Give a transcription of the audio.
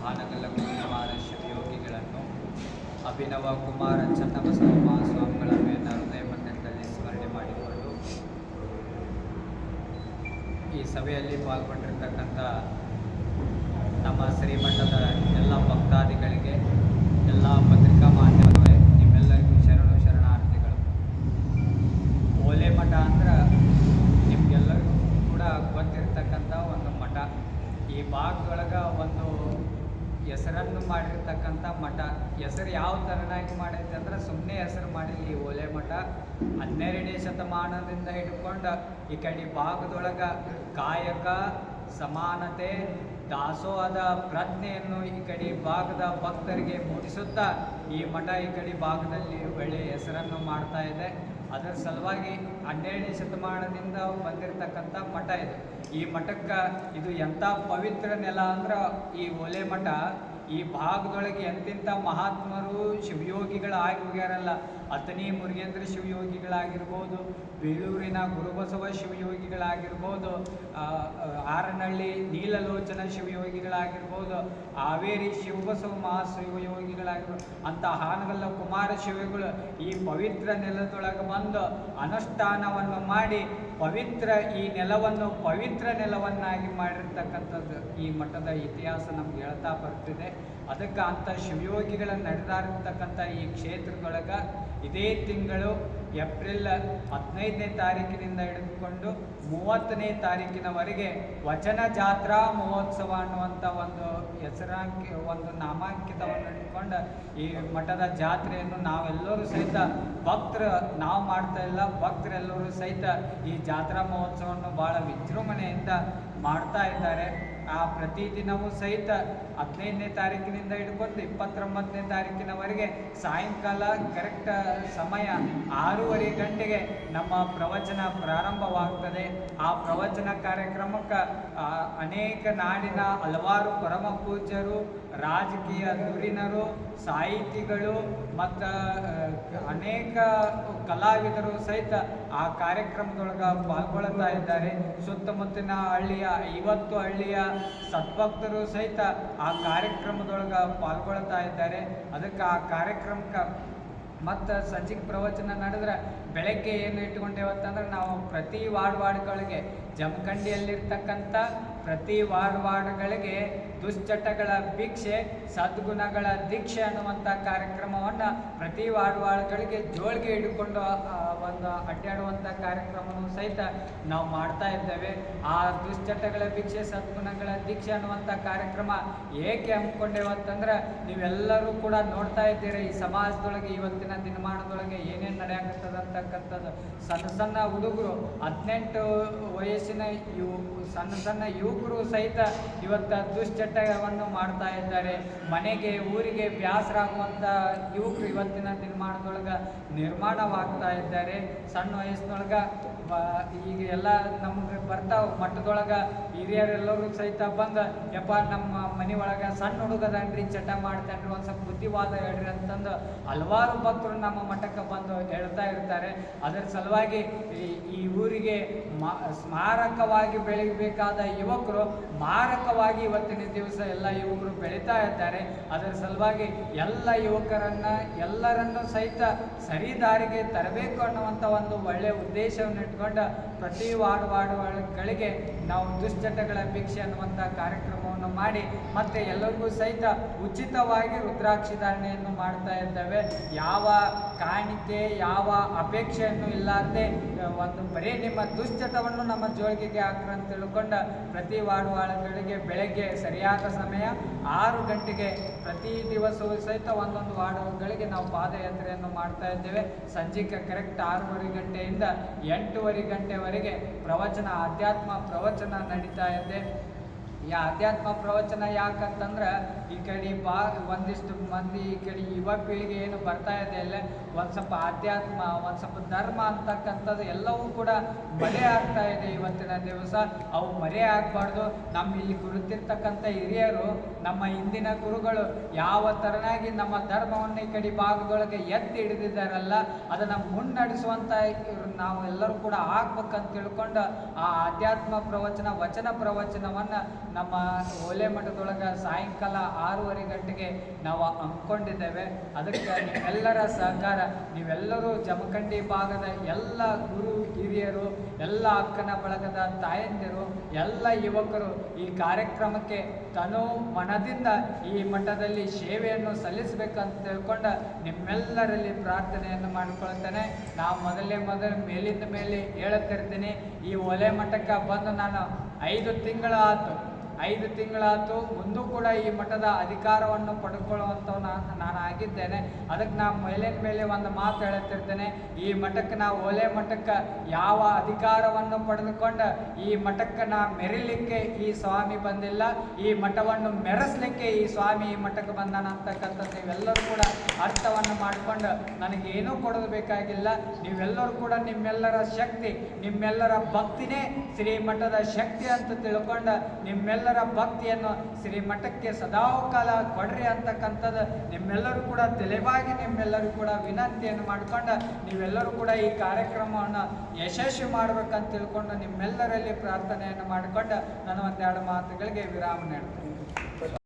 ಹಾನಗಲ್ಲ ಕುಮಾರ ಶಿವಯೋಗಿಗಳನ್ನು ಅಭಿನವ ಕುಮಾರ ಚನ್ನಬಸವ ಮಹಾಸ್ವಾಮಿಗಳ ಹೃದಯ ಮಂದಿರದಲ್ಲಿ ಸ್ಮರಣೆ ಮಾಡಿಕೊಂಡು ಈ ಸಭೆಯಲ್ಲಿ ಪಾಲ್ಗೊಂಡಿರ್ತಕ್ಕಂಥ ನಮ್ಮ ಶ್ರೀಮಠದ ಎಲ್ಲ ಭಕ್ತಾದಿಗಳಿಗೆ, ಎಲ್ಲ ಪತ್ರಿಕಾ ಮಾಧ್ಯಮಗಳೇ, ನಿಮ್ಮೆಲ್ಲರಿಗೂ ಶರಣಾರ್ಥಿಗಳು. ಓಲೆ ಮಠ ಅಂದ್ರೆ ನಿಮ್ಗೆಲ್ಲರಿಗೂ ಕೂಡ ಗೊತ್ತಿರ್ತಕ್ಕಂಥ ಒಂದು ಮಠ. ಈ ಭಾಗದೊಳಗೆ ಒಂದು ಹೆಸರನ್ನು ಮಾಡಿರ್ತಕ್ಕಂಥ ಮಠ. ಹೆಸರು ಯಾವ ಥರನಾಗಿ ಮಾಡೈತೆ ಅಂದ್ರೆ ಸುಮ್ಮನೆ ಹೆಸರು ಮಾಡಿಲ್ಲ. ಈ ಓಲೆ ಮಠ 12ನೇ ಶತಮಾನದಿಂದ ಹಿಡ್ಕೊಂಡು ಈ ಕಡೆ ಭಾಗದೊಳಗೆ ಕಾಯಕ, ಸಮಾನತೆ, ದಾಸೋಹದ ಪ್ರಜ್ಞೆಯನ್ನು ಈ ಕಡೆ ಭಾಗದ ಭಕ್ತರಿಗೆ ಮೂಡಿಸುತ್ತಾ ಈ ಮಠ ಈ ಕಡೆ ಭಾಗದಲ್ಲಿ ಒಳ್ಳೆಯ ಹೆಸರನ್ನು ಮಾಡ್ತಾ ಇದೆ. ಅದರ ಸಲುವಾಗಿ 12ನೇ ಶತಮಾನದಿಂದ ಬಂದಿರತಕ್ಕಂಥ ಮಠ ಇದು. ಈ ಮಠಕ್ಕೆ ಇದು ಎಂಥ ಪವಿತ್ರ ನೆಲ ಅಂದ್ರೆ ಈ ಓಲೆ ಮಠ ಈ ಭಾಗದೊಳಗೆ ಎಂತೆಂಥ ಮಹಾತ್ಮರು ಶಿವಯೋಗಿಗಳಾಗಿ ಹೋಗ್ಯಾರಲ್ಲ. ಅತನಿ ಮುರುಗೇಂದ್ರ ಶಿವಯೋಗಿಗಳಾಗಿರ್ಬೋದು, ಬೇಳೂರಿನ ಗುರುಬಸವ ಶಿವಯೋಗಿಗಳಾಗಿರ್ಬೋದು, ಆರನಹಳ್ಳಿ ನೀಲಲೋಚನ ಶಿವಯೋಗಿಗಳಾಗಿರ್ಬೋದು, ಹಾವೇರಿ ಶಿವಬಸವ ಮಹಾಶಿವಯೋಗಿಗಳಾಗಿರ್ಬೋದು, ಅಂಥ ಹಾನಗಲ್ಲ ಕುಮಾರ ಶಿವಗಳು ಈ ಪವಿತ್ರ ನೆಲದೊಳಗೆ ಬಂದು ಅನುಷ್ಠಾನವನ್ನು ಮಾಡಿ ಪವಿತ್ರ ಈ ನೆಲವನ್ನು ಪವಿತ್ರ ನೆಲವನ್ನಾಗಿ ಮಾಡಿರ್ತಕ್ಕಂಥದ್ದು ಈ ಮಠದ ಇತಿಹಾಸ ನಮ್ಗೆ ಹೇಳ್ತಾ ಬರ್ತಿದೆ. ಅದಕ್ಕೆ ಅಂಥ ಶಿವಯೋಗಿಗಳ ನಡೆದಾಡಿರ್ತಕ್ಕಂಥ ಈ ಕ್ಷೇತ್ರದೊಳಗೆ ಇದೇ ತಿಂಗಳು ಏಪ್ರಿಲ್ 15ನೇ ತಾರೀಕಿನಿಂದ ಹಿಡಿದುಕೊಂಡು 30ನೇ ತಾರೀಕಿನವರೆಗೆ ವಚನ ಜಾತ್ರಾ ಮಹೋತ್ಸವ ಅನ್ನುವಂಥ ಒಂದು ಒಂದು ನಾಮಾಂಕಿತವನ್ನು ಇಟ್ಕೊಂಡು ಈ ಮಠದ ಜಾತ್ರೆಯನ್ನು ನಾವೆಲ್ಲರೂ ಸಹಿತ ಭಕ್ತರು, ನಾವು ಮಾಡ್ತಾ ಇಲ್ಲ, ಭಕ್ತರೆಲ್ಲರೂ ಸಹಿತ ಈ ಜಾತ್ರಾ ಮಹೋತ್ಸವವನ್ನು ಭಾಳ ವಿಜೃಂಭಣೆಯಿಂದ ಮಾಡ್ತಾ ಇದ್ದಾರೆ. ಆ ಪ್ರತಿದಿನವೂ ಸಹಿತ 15ನೇ ತಾರೀಕಿನಿಂದ ಹಿಡ್ಕೊಂಡು 29ನೇ ತಾರೀಕಿನವರೆಗೆ ಸಾಯಂಕಾಲ ಕರೆಕ್ಟ್ ಸಮಯ 6:30 ಗಂಟೆಗೆ ನಮ್ಮ ಪ್ರವಚನ ಪ್ರಾರಂಭವಾಗ್ತದೆ. ಆ ಪ್ರವಚನ ಕಾರ್ಯಕ್ರಮಕ್ಕೆ ಅನೇಕ ನಾಡಿನ ಹಲವಾರು ಪರಮ ಪೂಜ್ಯರು, ರಾಜಕೀಯ ಧುರೀಣರು, ಸಾಹಿತಿಗಳು ಮತ್ತು ಅನೇಕ ಕಲಾವಿದರು ಸಹಿತ ಆ ಕಾರ್ಯಕ್ರಮದೊಳಗೆ ಪಾಲ್ಗೊಳ್ತಾ ಇದ್ದಾರೆ. ಸುತ್ತಮುತ್ತಲಿನ ಹಳ್ಳಿಯ 50 ಹಳ್ಳಿಯ ಸದ್ಭಕ್ತರು ಸಹಿತ ಆ ಕಾರ್ಯಕ್ರಮದೊಳಗೆ ಪಾಲ್ಗೊಳ್ತಾ ಇದ್ದಾರೆ. ಅದಕ್ಕೆ ಆ ಕಾರ್ಯಕ್ರಮಕ್ಕೆ ಮತ್ತು ಸಂಜೆಗೆ ಪ್ರವಚನ ನಡೆದ್ರೆ ಬೆಳಗ್ಗೆ ಏನು ಇಟ್ಕೊಂಡೇವತ್ತಂದ್ರೆ ನಾವು ಪ್ರತಿ ವಾರ್ಡ್ಗಳಿಗೆ ಜಮಖಂಡಿಯಲ್ಲಿರ್ತಕ್ಕಂಥ ಪ್ರತಿ ವಾರ್ಡ್ಗಳಿಗೆ ದುಶ್ಚಟಗಳ ಭಿಕ್ಷೆ, ಸದ್ಗುಣಗಳ ದೀಕ್ಷೆ ಅನ್ನುವಂಥ ಕಾರ್ಯಕ್ರಮವನ್ನು ಪ್ರತಿ ವಾರ್ಡ್ಗಳಿಗೆ ಜೋಳಿಗೆ ಹಿಡ್ಕೊಂಡು ಒಂದು ಅಡ್ಡಾಡುವಂಥ ಕಾರ್ಯಕ್ರಮವನ್ನು ಸಹಿತ ನಾವು ಮಾಡ್ತಾ ಇದ್ದೇವೆ. ಆ ದುಶ್ಚಟಗಳ ಭಿಕ್ಷೆ, ಸದ್ಗುಣಗಳ ದೀಕ್ಷೆ ಅನ್ನುವಂಥ ಕಾರ್ಯಕ್ರಮ ಏಕೆ ಹಮ್ಮಿಕೊಂಡೇವಂತಂದ್ರೆ ನೀವೆಲ್ಲರೂ ಕೂಡ ನೋಡ್ತಾ ಇದ್ದೀರಿ ಈ ಸಮಾಜದೊಳಗೆ ಇವತ್ತಿನ ದಿನಮಾನದೊಳಗೆ ಏನೇನು ನಡೆಯಾಗುತ್ತದಂತಕ್ಕಂಥದ್ದು. ಸಣ್ಣ ಹುಡುಗರು 18 ವಯಸ್ಸಿನ ಸಣ್ಣ ಯುವಕರು ಸಹಿತ ಇವತ್ತು ದುಶ್ಚಟವನ್ನು ಮಾಡ್ತಾ ಇದ್ದಾರೆ. ಮನೆಗೆ ಊರಿಗೆ ಬೇಸರಾಗುವಂಥ ಯುವಕರು ಇವತ್ತಿನ ದಿನಮಾನದೊಳಗೆ ನಿರ್ಮಾಣವಾಗ್ತಾ ಇದ್ದಾರೆ. ಸಣ್ಣ ವಯಸ್ಸಿನೊಳಗೆ ಈಗ ಎಲ್ಲ ನಮ್ಗೆ ಬರ್ತಾವೆ ಮಠದೊಳಗೆ ಹಿರಿಯರೆಲ್ಲರೂ ಸಹಿತ ಬಂದು ಯಪ್ಪ ನಮ್ಮ ಮನೆ ಒಳಗೆ ಸಣ್ಣ ಹುಡುಗದನ್ರಿ, ಚಟ ಮಾಡ್ತಾನ್ರಿ, ಒಂದು ಸ್ವಲ್ಪ ಬುದ್ಧಿವಾದ ಹೇಳ್ರಿ ಅಂತಂದು ಹಲವಾರು ಭಕ್ತರು ನಮ್ಮ ಮಠಕ್ಕೆ ಬಂದು ಹೇಳ್ತಾ ಇರ್ತಾರೆ. ಅದರ ಸಲುವಾಗಿ ಈ ಊರಿಗೆ ಸ್ಮಾರಕವಾಗಿ ಬೆಳೀಬೇಕಾದ ಯುವಕರು ಮಾರಕವಾಗಿ ಇವತ್ತಿನ ದಿವಸ ಎಲ್ಲ ಯುವಕರು ಬೆಳೀತಾ ಇದ್ದಾರೆ. ಅದರ ಸಲುವಾಗಿ ಎಲ್ಲ ಎಲ್ಲರನ್ನು ಸಹಿತ ಸರಿ ದಾರಿಗೆ ತರಬೇಕು ಅನ್ನುವಂಥ ಒಂದು ಒಳ್ಳೆಯ ಉದ್ದೇಶವನ್ನು ಇಟ್ಕೊಂಡು ಪ್ರತಿ ವಾರ್ಡ್ಗಳಿಗೆ ನಾವು ದುಶ್ಚಟಗಳ ಭಿಕ್ಷೆ ಅನ್ನುವಂಥ ಕಾರ್ಯಕ್ರಮವನ್ನು ಮಾಡಿ ಮತ್ತು ಎಲ್ಲರಿಗೂ ಸಹಿತ ಉಚಿತವಾಗಿ ರುದ್ರಾಕ್ಷಿ ಧಾರಣೆಯನ್ನು ಮಾಡ್ತಾ ಇದ್ದೇವೆ. ಯಾವ ಕಾಣಿಕೆ, ಯಾವ ಅಪೇಕ್ಷೆಯನ್ನು ಇಲ್ಲಾರದೆ ಒಂದು ಬರೀ ನಿಮ್ಮ ದುಶ್ಚಟವನ್ನು ನಮ್ಮ ಜೋಳಿಗೆಗೆ ಹಾಕ್ರಿ ಅಂತ ತಿಳ್ಕೊಂಡು ಪ್ರತಿ ವಾರ್ಡ್ಗಳಿಗೆ ಬೆಳಗ್ಗೆ ಸರಿಯಾದ ಸಮಯ 6 ಗಂಟೆಗೆ ಪ್ರತಿ ದಿವಸವೂ ಸಹಿತ ಒಂದೊಂದು ವಾರ್ಡ್ಗಳಿಗೆ ನಾವು ಪಾದಯಾತ್ರೆಯನ್ನು ಮಾಡ್ತಾ ಇದ್ದೇವೆ. ಸಂಜೆಗೆ ಕರೆಕ್ಟ್ 6:30 ಗಂಟೆಯಿಂದ 8:30 ಗಂಟೆವರೆಗೆ ಪ್ರವಚನ, ಆಧ್ಯಾತ್ಮ ಪ್ರವಚನ ನಡೀತಾ ಇದೆ. ಈ ಆಧ್ಯಾತ್ಮ ಪ್ರವಚನ ಯಾಕಂತಂದ್ರೆ ಈ ಕಡೆ ಒಂದಿಷ್ಟು ಮಂದಿ ಈ ಕಡೆ ಯುವ ಪೀಳಿಗೆ ಏನು ಬರ್ತಾ ಇದೆ ಅಲ್ಲ, ಒಂದು ಸ್ವಲ್ಪ ಆಧ್ಯಾತ್ಮ, ಒಂದು ಸ್ವಲ್ಪ ಧರ್ಮ ಅಂತಕ್ಕಂಥದ್ದು ಎಲ್ಲವೂ ಕೂಡ ಮರೆ ಆಗ್ತಾ ಇದೆ ಇವತ್ತಿನ ದಿವಸ. ಅವು ಮರೆ ಆಗಬಾರ್ದು. ನಮ್ಮ ಇಲ್ಲಿ ಕುಳಿತಿರ್ತಕ್ಕಂಥ ಹಿರಿಯರು, ನಮ್ಮ ಹಿಂದಿನ ಗುರುಗಳು ಯಾವ ಥರನಾಗಿ ನಮ್ಮ ಧರ್ಮವನ್ನು ಈ ಕಡೆ ಭಾಗದೊಳಗೆ ಎತ್ತಿ ಹಿಡಿದಿದ್ದಾರಲ್ಲ, ಅದನ್ನು ಮುನ್ನಡೆಸುವಂಥ ನಾವು ಎಲ್ಲರೂ ಕೂಡ ಆಗ್ಬೇಕಂತ ತಿಳ್ಕೊಂಡು ಆ ಆಧ್ಯಾತ್ಮ ಪ್ರವಚನ, ವಚನ ಪ್ರವಚನವನ್ನು ನಮ್ಮ ಓಲೆ ಮಠದೊಳಗೆ ಸಾಯಂಕಾಲ 6:30 ಗಂಟೆಗೆ ನಾವು ಹಮ್ಮಿಕೊಂಡಿದ್ದೇವೆ. ಅದಕ್ಕೆ ನಿಮ್ಮೆಲ್ಲರ ಸಹಕಾರ, ನೀವೆಲ್ಲರೂ ಜಮಖಂಡಿ ಭಾಗದ ಎಲ್ಲ ಗುರು ಹಿರಿಯರು, ಎಲ್ಲ ಅಕ್ಕನ ಬಳಗದ ತಾಯಂದಿರು, ಎಲ್ಲ ಯುವಕರು ಈ ಕಾರ್ಯಕ್ರಮಕ್ಕೆ ತನು ಮನದಿಂದ ಈ ಮಠದಲ್ಲಿ ಸೇವೆಯನ್ನು ಸಲ್ಲಿಸಬೇಕಂತ ತಿಳ್ಕೊಂಡು ನಿಮ್ಮೆಲ್ಲರಲ್ಲಿ ಪ್ರಾರ್ಥನೆಯನ್ನು ಮಾಡಿಕೊಳ್ತೇನೆ. ನಾವು ಮೊದಲು ಮೇಲಿಂದ ಮೇಲೆ ಹೇಳುತ್ತಿರ್ತೀನಿ, ಈ ಒಲೆ ಮಠಕ್ಕೆ ಬಂದು ನಾನು 5 ತಿಂಗಳಾಯ್ತು. ಮುಂದೂ ಕೂಡ ಈ ಮಠದ ಅಧಿಕಾರವನ್ನು ಪಡ್ಕೊಳ್ಳುವಂಥವು ನಾನು ಆಗಿದ್ದೇನೆ. ಅದಕ್ಕೆ ನಾವು ಮೇಲೆ ಒಂದು ಮಾತು ಹೇಳುತ್ತಿರ್ತೇನೆ, ಈ ಮಠಕ್ಕೆ ನಾವು ಒಲೆ ಮಠಕ್ಕೆ ಯಾವ ಅಧಿಕಾರವನ್ನು ಪಡೆದುಕೊಂಡು ಈ ಮಠಕ್ಕೆ ಮೆರಿಲಿಕ್ಕೆ ಈ ಸ್ವಾಮಿ ಬಂದಿಲ್ಲ, ಈ ಮಠವನ್ನು ಮೆರೆಸಲಿಕ್ಕೆ ಈ ಸ್ವಾಮಿ ಈ ಮಠಕ್ಕೆ ಬಂದಾನ ಅಂತಕ್ಕಂಥದ್ದು ನೀವೆಲ್ಲರೂ ಕೂಡ ಅರ್ಥವನ್ನು ಮಾಡಿಕೊಂಡು ನನಗೇನೂ ಕೊಡೋದು ಬೇಕಾಗಿಲ್ಲ. ನೀವೆಲ್ಲರೂ ಕೂಡ ನಿಮ್ಮೆಲ್ಲರ ಶಕ್ತಿ, ನಿಮ್ಮೆಲ್ಲರ ಭಕ್ತಿನೇ ಶ್ರೀಮಠದ ಶಕ್ತಿ ಅಂತ ತಿಳ್ಕೊಂಡು ನಿಮ್ಮೆಲ್ಲರ ಭಕ್ತಿಯನ್ನು ಶ್ರೀಮಠಕ್ಕೆ ಸದಾಕಾಲ ಕೊಡ್ರಿ ಅಂತಕ್ಕಂಥದ್ದು ನಿಮ್ಮೆಲ್ಲರೂ ಕೂಡ ತಲೆಬಾಗಿ ನಿಮ್ಮೆಲ್ಲರೂ ಕೂಡ ವಿನಂತಿಯನ್ನು ಮಾಡಿಕೊಂಡು ನೀವೆಲ್ಲರೂ ಕೂಡ ಈ ಕಾರ್ಯಕ್ರಮವನ್ನು ಯಶಸ್ವಿ ಮಾಡಬೇಕಂತ ತಿಳ್ಕೊಂಡು ನಿಮ್ಮೆಲ್ಲರಲ್ಲಿ ಪ್ರಾರ್ಥನೆಯನ್ನು ಮಾಡಿಕೊಂಡು ನಾನು ಒಂದೆರಡು ಮಾತುಗಳಿಗೆ ವಿರಾಮ ನೀಡ್ತೀನಿ.